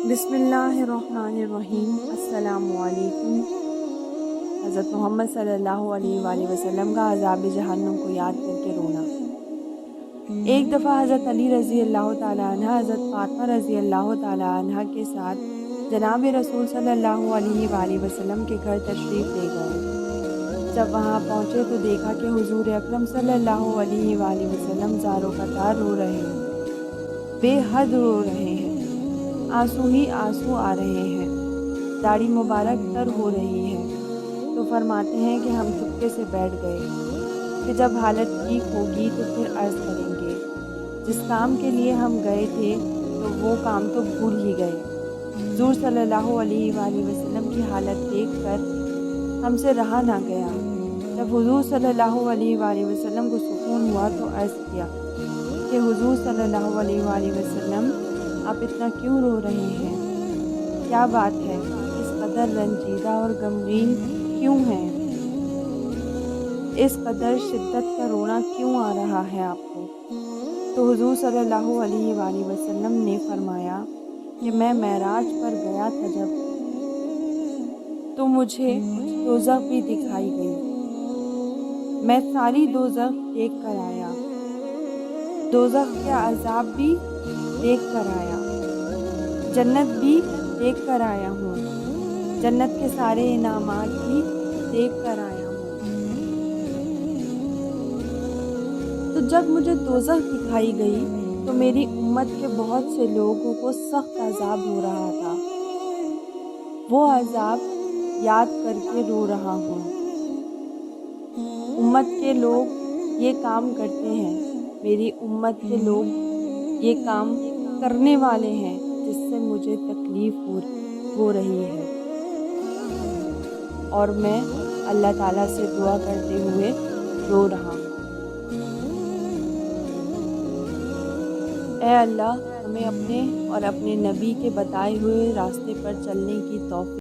بسم اللہ الرحمن الرحیم۔ السلام علیکم۔ حضرت محمد صلی اللہ علیہ وآلہ وسلم کا عذاب جہنم کو یاد کر کے رونا۔ ایک دفعہ حضرت علی رضی اللہ تعالیٰ عنہ حضرت فاطمہ رضی اللہ تعالیٰ عنہ کے ساتھ جناب رسول صلی اللہ علیہ وآلہ وسلم کے گھر تشریف لے گئے۔ جب وہاں پہنچے تو دیکھا کہ حضور اکرم صلی اللہ علیہ وآلہ وسلم زاروں قطار رو رہے ہیں، بے حد رو رہے ہیں، آنسو ہی آنسو آ رہے ہیں، داڑھی مبارک تر ہو رہی ہے۔ تو فرماتے ہیں کہ ہم چپکے سے بیٹھ گئے کہ جب حالت ٹھیک ہوگی تو پھر عرض کریں گے، جس کام کے لیے ہم گئے تھے تو وہ کام تو بھول ہی گئے۔ حضور صلی اللہ علیہ وآلہ وسلم کی حالت دیکھ کر ہم سے رہا نہ گیا۔ جب حضور صلی اللہ علیہ وآلہ وسلم کو سکون ہوا تو عرض کیا کہ حضور صلی اللہ علیہ وآلہ وسلم، آپ اتنا کیوں رو رہے ہیں؟ کیا بات ہے؟ اس قدر رنجیدہ اور غمگین کیوں ہیں؟ اس قدر شدت کا رونا کیوں آ رہا ہے آپ کو؟ تو حضور صلی اللہ علیہ وآلہ وسلم نے فرمایا کہ میں معراج پر گیا تھا جب تو مجھے دوزخ بھی دکھائی گئی۔ میں ساری دوزخ دیکھ کر آیا، دوزخ کے عذاب بھی دیکھ کر آیا، جنت بھی دیکھ کر آیا ہوں، جنت کے سارے انعامات بھی دیکھ کر آیا ہوں۔ تو جب مجھے دوزخ دکھائی گئی تو میری امت کے بہت سے لوگوں کو سخت عذاب ہو رہا تھا، وہ عذاب یاد کر کے رو رہا ہوں۔ امت کے لوگ یہ کام کرتے ہیں، میری امت کے لوگ یہ کام کرنے والے ہیں، جس سے مجھے تکلیف ہو رہی ہے، اور میں اللہ تعالیٰ سے دعا کرتے ہوئے رو رہا ہوں۔ اے اللہ، ہمیں اپنے اور اپنے نبی کے بتائے ہوئے راستے پر چلنے کی توفیق